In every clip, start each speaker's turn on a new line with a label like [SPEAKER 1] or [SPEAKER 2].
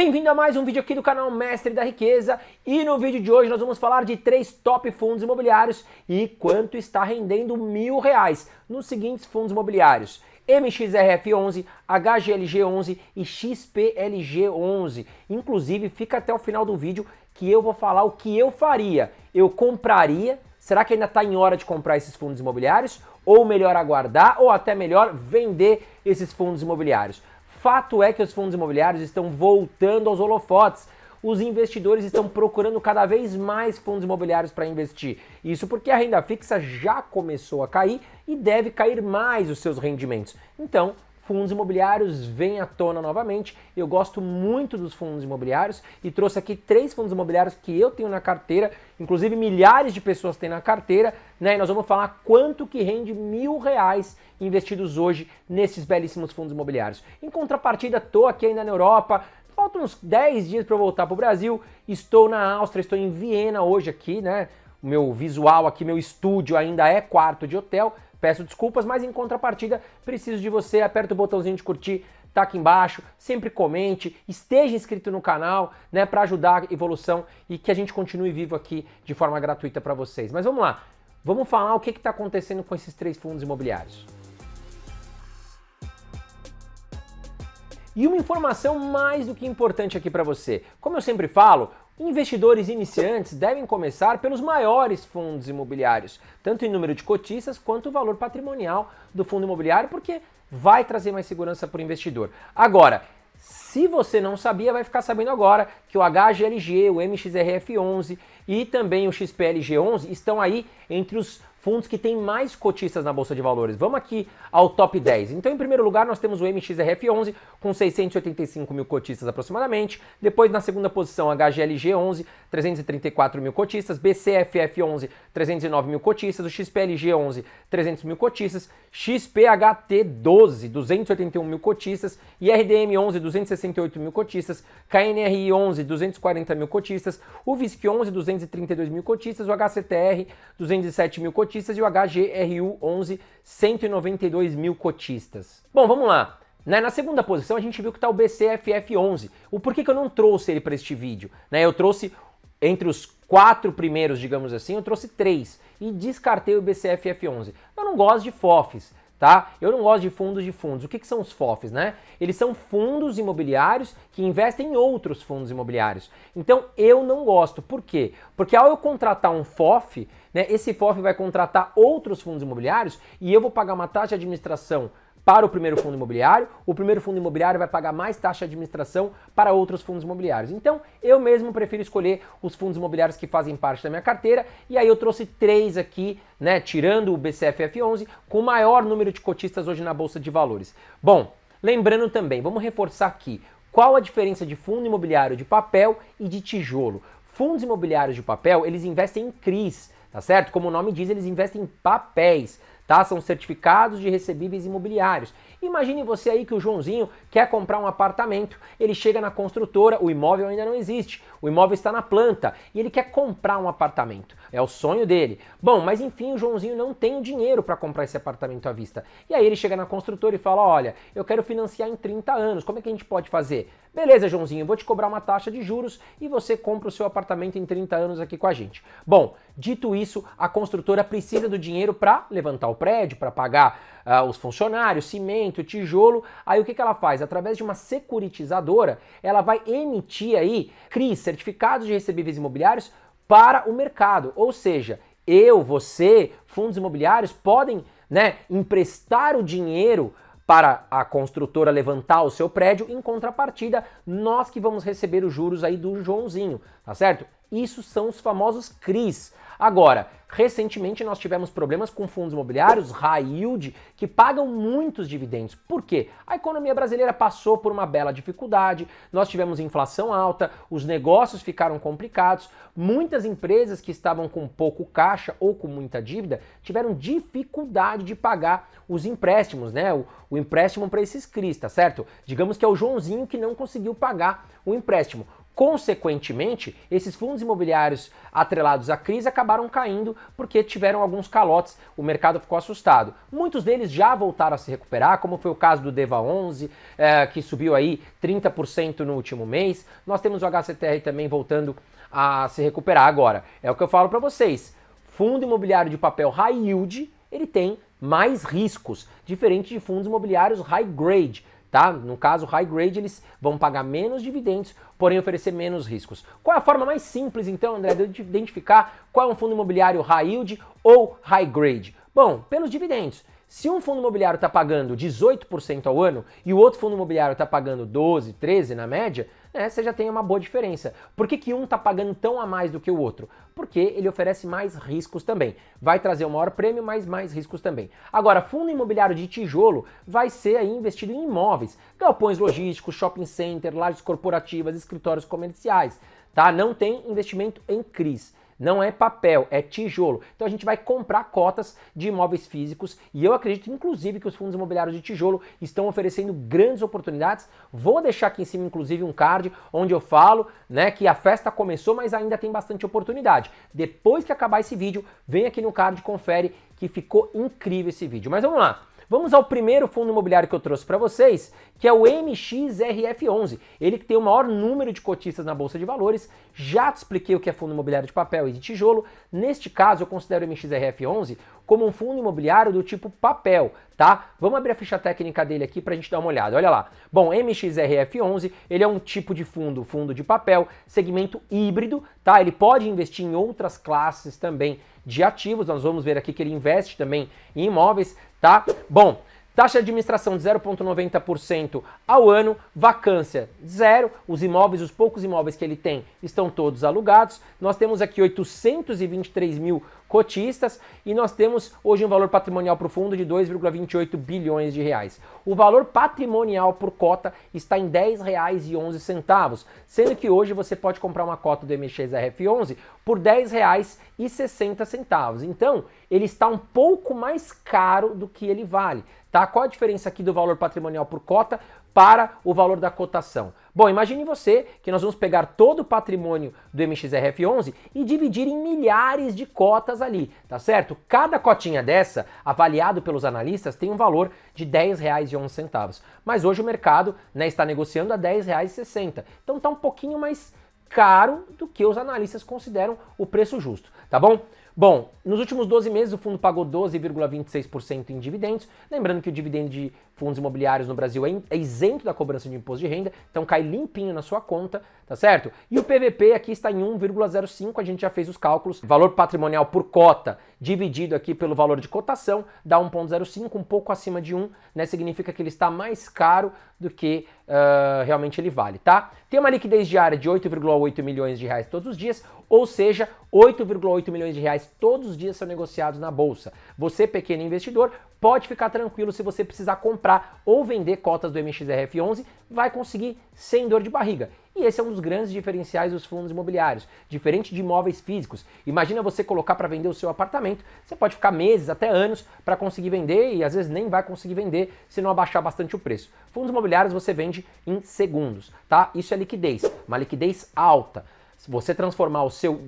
[SPEAKER 1] Bem-vindo a mais um vídeo aqui do canal Mestre da Riqueza e no vídeo de hoje nós vamos falar de 3 top fundos imobiliários e quanto está rendendo R$1.000 nos seguintes fundos imobiliários: MXRF11, HGLG11 e XPLG11. Inclusive, fica até o final do vídeo que eu vou falar o que eu faria. Eu compraria, será que ainda está em hora de comprar esses fundos imobiliários? Ou melhor aguardar, ou até melhor vender esses fundos imobiliários? Fato é que os fundos imobiliários estão voltando aos holofotes. Os investidores estão procurando cada vez mais fundos imobiliários para investir. Isso porque a renda fixa já começou a cair e deve cair mais os seus rendimentos. Então, fundos imobiliários vêm à tona novamente. Eu gosto muito dos fundos imobiliários e trouxe aqui 3 fundos imobiliários que eu tenho na carteira, inclusive milhares de pessoas têm na carteira, né? E nós vamos falar quanto que rende R$1.000 investidos hoje nesses belíssimos fundos imobiliários. Em contrapartida, estou aqui ainda na Europa, faltam uns 10 dias para eu voltar para o Brasil, estou na Áustria, estou em Viena hoje aqui, né? O meu visual aqui, meu estúdio ainda é quarto de hotel, peço desculpas, mas em contrapartida preciso de você, aperta o botãozinho de curtir, tá aqui embaixo, sempre comente, esteja inscrito no canal, né, para ajudar a evolução e que a gente continue vivo aqui de forma gratuita para vocês. Mas vamos lá, vamos falar o que está acontecendo com esses 3 fundos imobiliários. E uma informação mais do que importante aqui para você. Como eu sempre falo, investidores iniciantes devem começar pelos maiores fundos imobiliários, tanto em número de cotistas quanto o valor patrimonial do fundo imobiliário, porque vai trazer mais segurança para o investidor. Agora, se você não sabia, vai ficar sabendo agora que o HGLG, o MXRF11 e também o XPLG11 estão aí entre os fundos que têm mais cotistas na Bolsa de Valores. Vamos aqui ao top 10. Então, em primeiro lugar, nós temos o MXRF11 com 685 mil cotistas aproximadamente. Depois, na segunda posição, HGLG11, 334 mil cotistas. BCFF11, 309 mil cotistas. O XPLG11, 300 mil cotistas. XPHT12, 281 mil cotistas. IRDM11, 268 mil cotistas. KNRI11, 240 mil cotistas. O VISC11, 232 mil cotistas. O HCTR, 207 mil cotistas. E o HGRU11, 192 mil cotistas. Bom, vamos lá. Na segunda posição a gente viu que está o BCFF11. O porquê que eu não trouxe ele para este vídeo? Eu trouxe entre os 4 primeiros, digamos assim, eu trouxe 3 e descartei o BCFF11. Eu não gosto de FOFs, tá? Eu não gosto de fundos. O que são os FOFs, né? Eles são fundos imobiliários que investem em outros fundos imobiliários. Então eu não gosto. Por quê? Porque ao eu contratar um FOF, né, esse FOF vai contratar outros fundos imobiliários e eu vou pagar uma taxa de administração para o primeiro fundo imobiliário, o primeiro fundo imobiliário vai pagar mais taxa de administração para outros fundos imobiliários. Então, eu mesmo prefiro escolher os fundos imobiliários que fazem parte da minha carteira, e aí eu trouxe 3 aqui, né, tirando o BCFF11, com o maior número de cotistas hoje na Bolsa de Valores. Bom, lembrando também, vamos reforçar aqui, qual a diferença de fundo imobiliário de papel e de tijolo? Fundos imobiliários de papel, eles investem em CRIs, tá certo? Como o nome diz, eles investem em papéis. Tá? São certificados de recebíveis imobiliários. Imagine você aí que o Joãozinho quer comprar um apartamento, ele chega na construtora, o imóvel ainda não existe, o imóvel está na planta e ele quer comprar um apartamento. É o sonho dele. Bom, mas enfim, o Joãozinho não tem o dinheiro para comprar esse apartamento à vista. E aí ele chega na construtora e fala: olha, eu quero financiar em 30 anos, como é que a gente pode fazer? Beleza, Joãozinho, eu vou te cobrar uma taxa de juros e você compra o seu apartamento em 30 anos aqui com a gente. Bom, dito isso, a construtora precisa do dinheiro para levantar o prédio, para pagar os funcionários, cimento, tijolo. Aí o que ela faz? Através de uma securitizadora, ela vai emitir aí CRIs, certificados de recebíveis imobiliários, para o mercado. Ou seja, eu, você, fundos imobiliários podem, né, emprestar o dinheiro para a construtora levantar o seu prédio, em contrapartida, nós que vamos receber os juros aí do Joãozinho, tá certo? Isso são os famosos CRIs. Agora, recentemente nós tivemos problemas com fundos imobiliários, high yield, que pagam muitos dividendos. Por quê? A economia brasileira passou por uma bela dificuldade, nós tivemos inflação alta, os negócios ficaram complicados, muitas empresas que estavam com pouco caixa ou com muita dívida tiveram dificuldade de pagar os empréstimos, né? O empréstimo para esses CRIs, tá certo? Digamos que é o Joãozinho que não conseguiu pagar o empréstimo. Consequentemente, esses fundos imobiliários atrelados à crise acabaram caindo porque tiveram alguns calotes, o mercado ficou assustado. Muitos deles já voltaram a se recuperar, como foi o caso do DEVA 11, que subiu aí 30% no último mês. Nós temos o HCTR também voltando a se recuperar agora. É o que eu falo para vocês. Fundo imobiliário de papel high yield, ele tem mais riscos, diferente de fundos imobiliários high grade. Tá? No caso, high grade, eles vão pagar menos dividendos, porém oferecer menos riscos. Qual é a forma mais simples, então, André, de identificar qual é um fundo imobiliário high yield ou high grade? Bom, pelos dividendos. Se um fundo imobiliário está pagando 18% ao ano e o outro fundo imobiliário está pagando 12%, 13% na média, né, você já tem uma boa diferença. Por que um está pagando tão a mais do que o outro? Porque ele oferece mais riscos também. Vai trazer um maior prêmio, mas mais riscos também. Agora, fundo imobiliário de tijolo vai ser aí investido em imóveis, galpões logísticos, shopping center, lajes corporativas, escritórios comerciais, tá? Não tem investimento em CRIs. Não é papel, é tijolo. Então a gente vai comprar cotas de imóveis físicos e eu acredito, inclusive, que os fundos imobiliários de tijolo estão oferecendo grandes oportunidades. Vou deixar aqui em cima, inclusive, um card onde eu falo, né, que a festa começou, mas ainda tem bastante oportunidade. Depois que acabar esse vídeo, vem aqui no card e confere que ficou incrível esse vídeo. Mas vamos lá. Vamos ao primeiro fundo imobiliário que eu trouxe para vocês, que é o MXRF11. Ele que tem o maior número de cotistas na Bolsa de Valores. Já te expliquei o que é fundo imobiliário de papel e de tijolo. Neste caso, eu considero o MXRF11 como um fundo imobiliário do tipo papel, tá? Vamos abrir a ficha técnica dele aqui para a gente dar uma olhada. Olha lá. Bom, MXRF11, ele é um tipo de fundo de papel, segmento híbrido, tá? Ele pode investir em outras classes também de ativos. Nós vamos ver aqui que ele investe também em imóveis, tá? Bom, taxa de administração de 0,90% ao ano, vacância zero, os imóveis, os poucos imóveis que ele tem estão todos alugados. Nós temos aqui 823 mil cotistas e nós temos hoje um valor patrimonial para o fundo de 2,28 bilhões de reais. O valor patrimonial por cota está em R$ 10,11, sendo que hoje você pode comprar uma cota do MXRF11 por R$ 10,60. Então, ele está um pouco mais caro do que ele vale. Tá? Qual a diferença aqui do valor patrimonial por cota para o valor da cotação? Bom, imagine você que nós vamos pegar todo o patrimônio do MXRF11 e dividir em milhares de cotas ali, tá certo? Cada cotinha dessa, avaliado pelos analistas, tem um valor de R$ 10,11. Mas hoje o mercado, né, está negociando a R$ 10,60. Então está um pouquinho mais caro do que os analistas consideram o preço justo, tá bom? Bom, nos últimos 12 meses o fundo pagou 12,26% em dividendos. Lembrando que o dividendo de fundos imobiliários no Brasil é isento da cobrança de imposto de renda, então cai limpinho na sua conta, tá certo? E o PVP aqui está em 1,05, a gente já fez os cálculos. Valor patrimonial por cota dividido aqui pelo valor de cotação dá 1,05, um pouco acima de 1, né? Significa que ele está mais caro do que realmente ele vale, tá? Tem uma liquidez diária de 8,8 milhões de reais todos os dias, ou seja, 8,8 milhões de reais todos os dias são negociados na bolsa. Você, pequeno investidor, pode ficar tranquilo se você precisar comprar ou vender cotas do MXRF11, vai conseguir sem dor de barriga. E esse é um dos grandes diferenciais dos fundos imobiliários, diferente de imóveis físicos. Imagina você colocar para vender o seu apartamento, você pode ficar meses, até anos, para conseguir vender e às vezes nem vai conseguir vender se não abaixar bastante o preço. Fundos imobiliários você vende em segundos, tá? Isso é liquidez, uma liquidez alta. Se você transformar o seu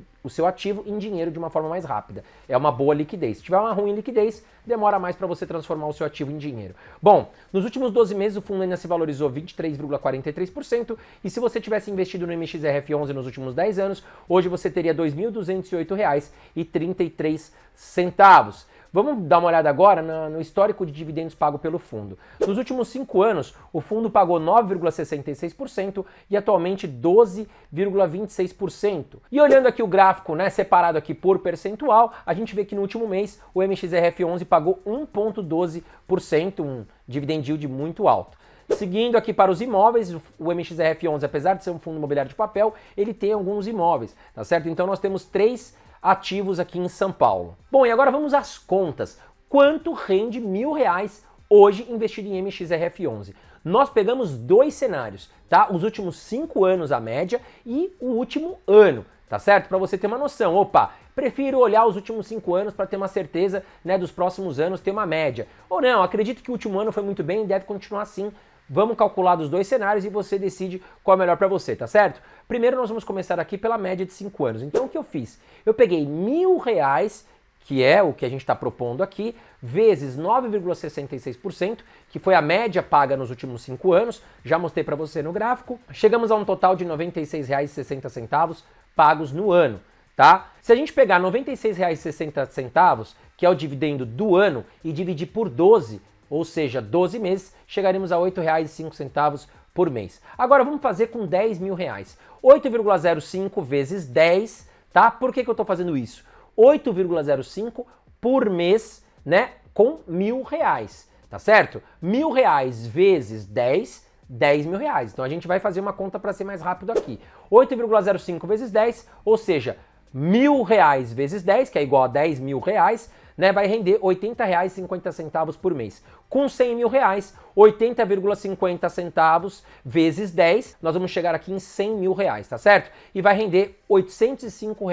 [SPEAKER 1] ativo em dinheiro de uma forma mais rápida, é uma boa liquidez. Se tiver uma ruim liquidez, demora mais para você transformar o seu ativo em dinheiro. Bom, nos últimos 12 meses o fundo ainda se valorizou 23,43% e se você tivesse investido no MXRF11 nos últimos 10 anos, hoje você teria R$ 2.208,33. Vamos dar uma olhada agora no histórico de dividendos pago pelo fundo. Nos últimos 5 anos, o fundo pagou 9,66% e atualmente 12,26%. E olhando aqui o gráfico, né, separado aqui por percentual, a gente vê que no último mês o MXRF11 pagou 1,12%, um dividend yield muito alto. Seguindo aqui para os imóveis, o MXRF11, apesar de ser um fundo imobiliário de papel, ele tem alguns imóveis, tá certo? Então nós temos 3 ativos aqui em São Paulo. Bom, e agora vamos às contas. Quanto rende R$1.000 hoje investido em MXRF11? Nós pegamos 2 cenários, tá? Os últimos 5 anos a média e o último ano, tá certo? Para você ter uma noção. Opa, prefiro olhar os últimos 5 anos para ter uma certeza, né, dos próximos anos, ter uma média. Ou não, acredito que o último ano foi muito bem e deve continuar assim Vamos calcular dos dois cenários e você decide qual é melhor para você, tá certo? Primeiro nós vamos começar aqui pela média de 5 anos. Então o que eu fiz? Eu peguei R$1.000, que é o que a gente está propondo aqui, vezes 9,66%, que foi a média paga nos últimos 5 anos, já mostrei para você no gráfico, chegamos a um total de R$ 96,60 pagos no ano, tá? Se a gente pegar R$ 96,60, que é o dividendo do ano, e dividir por 12, ou seja, 12 meses, chegaremos a R$ 8,05 por mês. Agora vamos fazer com R$10.000. 8,05 vezes 10, tá? Por que eu estou fazendo isso? 8,05 por mês, né, com R$1.000, tá certo? R$1.000 vezes 10, R$10.000. Então a gente vai fazer uma conta para ser mais rápido aqui. 8,05 vezes 10, ou seja, R$1.000 vezes 10, que é igual a R$10.000, né, vai render R$ 80,50 por mês. Com R$100.000, 80,50 vezes 10, nós vamos chegar aqui em R$100.000, tá certo? E vai render R$ 805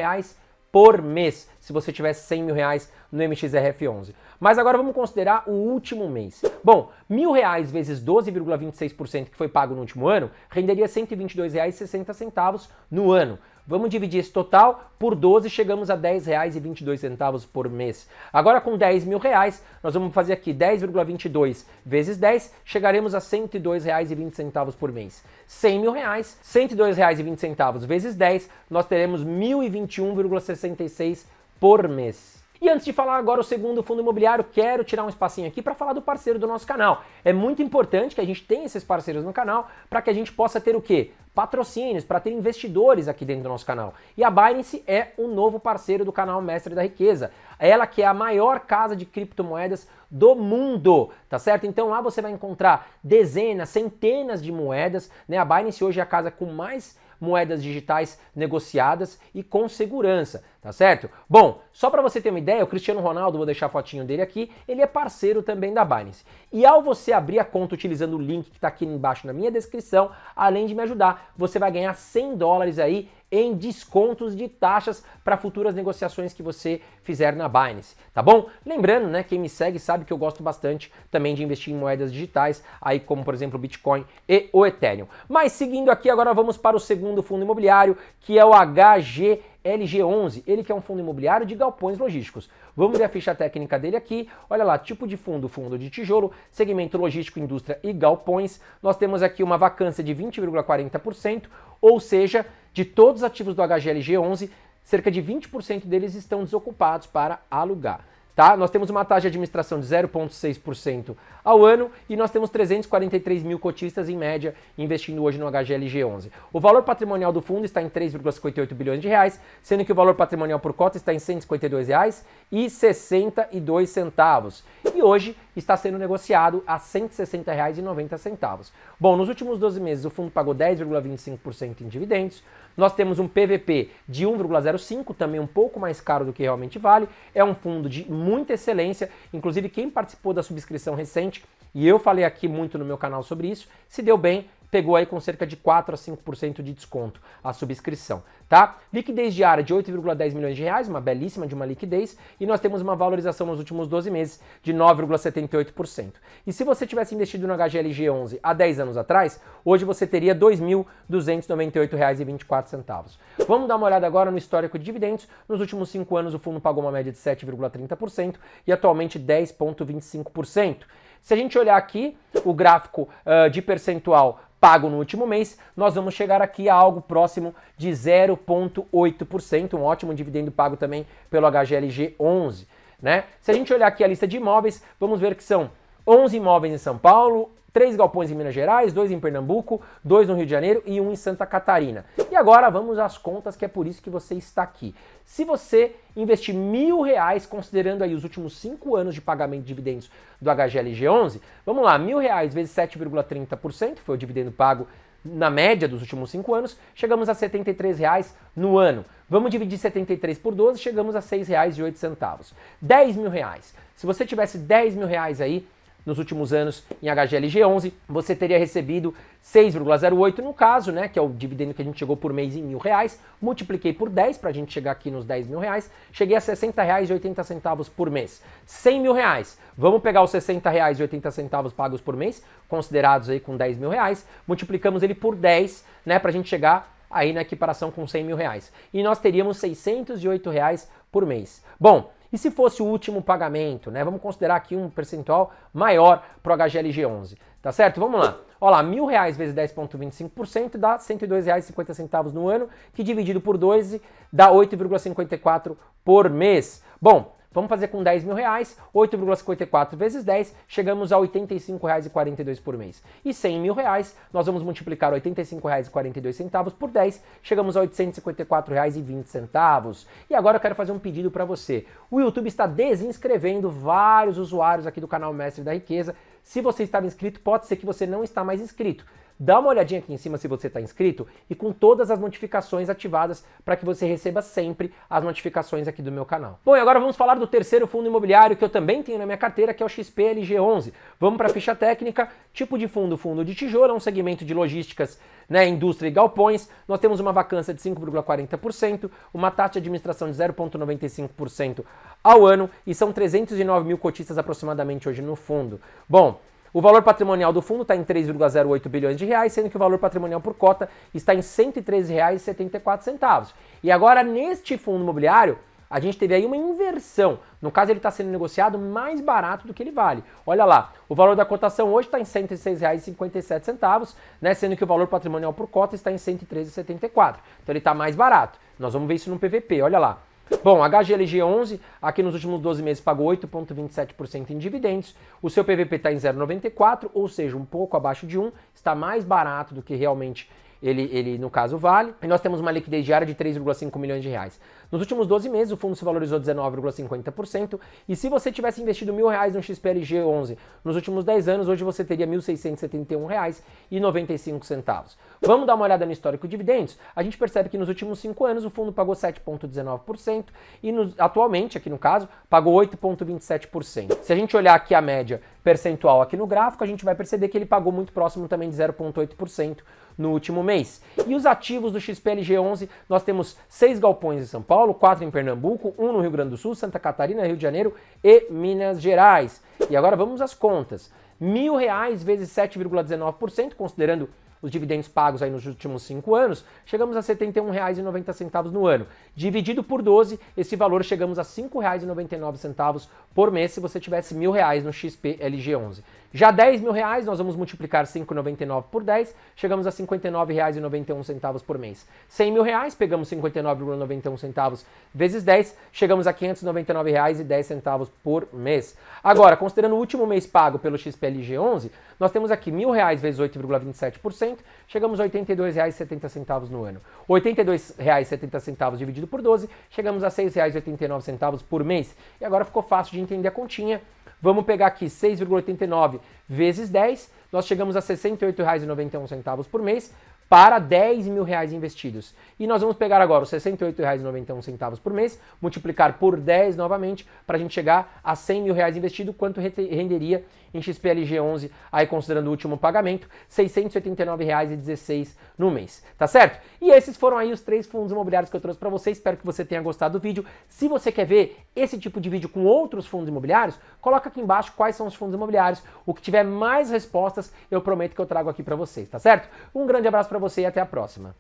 [SPEAKER 1] por mês, se você tivesse R$100.000 no MXRF11. Mas agora vamos considerar o último mês. Bom, R$1.000 vezes 12,26% que foi pago no último ano, renderia R$ 122,60 no ano. Vamos dividir esse total por 12 e chegamos a R$ 10,22 por mês. Agora com R$10.000, nós vamos fazer aqui 10,22 vezes 10, chegaremos a R$ 102,20 por mês. R$100.000, R$ 102,20 vezes 10, nós teremos R$ 1.021,66 por mês. E antes de falar agora o segundo fundo imobiliário, quero tirar um espacinho aqui para falar do parceiro do nosso canal. É muito importante que a gente tenha esses parceiros no canal para que a gente possa ter o quê? Patrocínios, para ter investidores aqui dentro do nosso canal. E a Binance é um novo parceiro do canal Mestre da Riqueza. Ela que é a maior casa de criptomoedas do mundo, tá certo? Então lá você vai encontrar dezenas, centenas de moedas, né? A Binance hoje é a casa com mais moedas digitais negociadas e com segurança, tá certo? Bom, só para você ter uma ideia, o Cristiano Ronaldo, vou deixar a fotinho dele aqui, ele é parceiro também da Binance. E ao você abrir a conta utilizando o link que está aqui embaixo na minha descrição, além de me ajudar, você vai ganhar $100 aí em descontos de taxas para futuras negociações que você fizer na Binance, tá bom? Lembrando, né, quem me segue sabe que eu gosto bastante também de investir em moedas digitais, aí como por exemplo o Bitcoin e o Ethereum. Mas seguindo aqui, agora vamos para o segundo fundo imobiliário, que é o HGLG11, ele que é um fundo imobiliário de galpões logísticos. Vamos ver a ficha técnica dele aqui, olha lá, tipo de fundo, fundo de tijolo, segmento logístico, indústria e galpões. Nós temos aqui uma vacância de 20,40%, ou seja, de todos os ativos do HGLG11, cerca de 20% deles estão desocupados para alugar. Tá? Nós temos uma taxa de administração de 0,6% ao ano e nós temos 343 mil cotistas em média investindo hoje no HGLG11. O valor patrimonial do fundo está em 3,58 bilhões de reais, sendo que o valor patrimonial por cota está em R$ 152,62. E hoje está sendo negociado a R$ 160,90. Bom, nos últimos 12 meses o fundo pagou 10,25% em dividendos. Nós temos um PVP de 1,05, também um pouco mais caro do que realmente vale. É um fundo de muita excelência, inclusive quem participou da subscrição recente, e eu falei aqui muito no meu canal sobre isso, se deu bem, pegou aí com cerca de 4 a 5% de desconto a subscrição, tá? Liquidez diária de 8,10 milhões de reais, uma belíssima de uma liquidez, e nós temos uma valorização nos últimos 12 meses de 9,78%. E se você tivesse investido no HGLG11 há 10 anos atrás, hoje você teria R$ 2.298,24. Vamos dar uma olhada agora no histórico de dividendos. Nos últimos 5 anos o fundo pagou uma média de 7,30% e atualmente 10,25%. Se a gente olhar aqui o gráfico de percentual pago no último mês, nós vamos chegar aqui a algo próximo de 0,8%, um ótimo dividendo pago também pelo HGLG11, né? Se a gente olhar aqui a lista de imóveis, vamos ver que são 11 imóveis em São Paulo, 3 galpões em Minas Gerais, 2 em Pernambuco, 2 no Rio de Janeiro e 1 em Santa Catarina. E agora vamos às contas, que é por isso que você está aqui. Se você investir R$1.000, considerando aí os últimos 5 anos de pagamento de dividendos do HGLG11, vamos lá, R$1.000 vezes 7,30%, foi o dividendo pago na média dos últimos 5 anos, chegamos a R$ 73 no ano. Vamos dividir 73 por 12, chegamos a R$ 6,08. R$10.000. Se você tivesse R$10.000 aí, nos últimos anos em HGLG11, você teria recebido 6,08 no caso, né, que é o dividendo que a gente chegou por mês em R$1.000, multipliquei por 10 para a gente chegar aqui nos R$10.000, cheguei a R$60,80 por mês. R$100.000, vamos pegar os R$60,80 pagos por mês, considerados aí com R$10.000, multiplicamos ele por 10, né, para a gente chegar aí na equiparação com R$100.000. E nós teríamos R$608 por mês. Bom, e se fosse o último pagamento, né? Vamos considerar aqui um percentual maior para o HGLG11, tá certo? Vamos lá. Olha lá, R$1.000 vezes 10,25% dá R$102,50 no ano, que dividido por 12 dá 8,54 por mês. Bom, vamos fazer com R$10.000, 8,54 vezes 10, chegamos a R$85,42 por mês. E R$100.000, nós vamos multiplicar R$85,42 por 10, chegamos a R$854,20. E agora eu quero fazer um pedido para você. O YouTube está desinscrevendo vários usuários aqui do canal Mestre da Riqueza. Se você estava inscrito, pode ser que você não está mais inscrito. Dá uma olhadinha aqui em cima se você está inscrito e com todas as notificações ativadas para que você receba sempre as notificações aqui do meu canal. Bom, e agora vamos falar do terceiro fundo imobiliário que eu também tenho na minha carteira, que é o XPLG11. Vamos para a ficha técnica. Tipo de fundo, fundo de tijolo, é um segmento de logísticas, né, indústria e galpões. Nós temos uma vacância de 5,40%, uma taxa de administração de 0,95% ao ano e são 309 mil cotistas aproximadamente hoje no fundo. Bom, o valor patrimonial do fundo está em 3,08 bilhões de reais, sendo que o valor patrimonial por cota está em R$ 113,74. E agora, neste fundo imobiliário, a gente teve aí uma inversão. No caso, ele está sendo negociado mais barato do que ele vale. Olha lá, o valor da cotação hoje está em R$ 106,57, né, sendo que o valor patrimonial por cota está em R$ 113,74. Então ele está mais barato. Nós vamos ver isso no PVP, olha lá. Bom, HGLG11, aqui nos últimos 12 meses pagou 8,27% em dividendos, o seu PVP está em 0,94, ou seja, um pouco abaixo de 1, está mais barato do que realmente ele no caso vale, e nós temos uma liquidez diária de 3,5 milhões de reais. Nos últimos 12 meses o fundo se valorizou 19,50%, e se você tivesse investido R$1.000 no XPLG11 nos últimos 10 anos, hoje você teria R$ 1.671,95. Vamos dar uma olhada no histórico de dividendos? A gente percebe que nos últimos 5 anos o fundo pagou 7,19% e atualmente, aqui no caso, pagou 8,27%. Se a gente olhar aqui a média percentual aqui no gráfico, a gente vai perceber que ele pagou muito próximo também de 0,8% no último mês. E os ativos do XPLG11, nós temos 6 galpões em São Paulo, 4 em Pernambuco, 1 no Rio Grande do Sul, Santa Catarina, Rio de Janeiro e Minas Gerais. E agora vamos às contas. R$1.000 vezes 7,19%, considerando os dividendos pagos aí nos últimos 5 anos, chegamos a R$ 71,90 no ano. Dividido por 12, esse valor chegamos a R$ 5,99 por mês se você tivesse R$1.000 no XPLG11. Já R$10.000, nós vamos multiplicar 5,99 por 10, chegamos a R$ 59,91 por mês. R$100.000, pegamos 59,91 vezes 10, chegamos a R$ 599,10 por mês. Agora, considerando o último mês pago pelo XPLG11, nós temos aqui R$1.000 vezes 8,27%, chegamos a R$ 82,70 no ano. R$ 82,70 dividido por 12, chegamos a R$ 6,89 por mês. E agora ficou fácil de entender a continha. Vamos pegar aqui 6,89 vezes 10, nós chegamos a R$ 68,91 por mês para R$10.000 investidos. E nós vamos pegar agora os R$ 68,91 por mês, multiplicar por 10 novamente, para a gente chegar a R$100.000 investido, quanto renderia em XPLG11, aí considerando o último pagamento, R$ 689,16 no mês, tá certo? E esses foram aí os 3 fundos imobiliários que eu trouxe para você, espero que você tenha gostado do vídeo. Se você quer ver esse tipo de vídeo com outros fundos imobiliários, coloca aqui embaixo quais são os fundos imobiliários, o que tiver mais respostas, eu prometo que eu trago aqui para vocês, tá certo? Um grande abraço para você e até a próxima.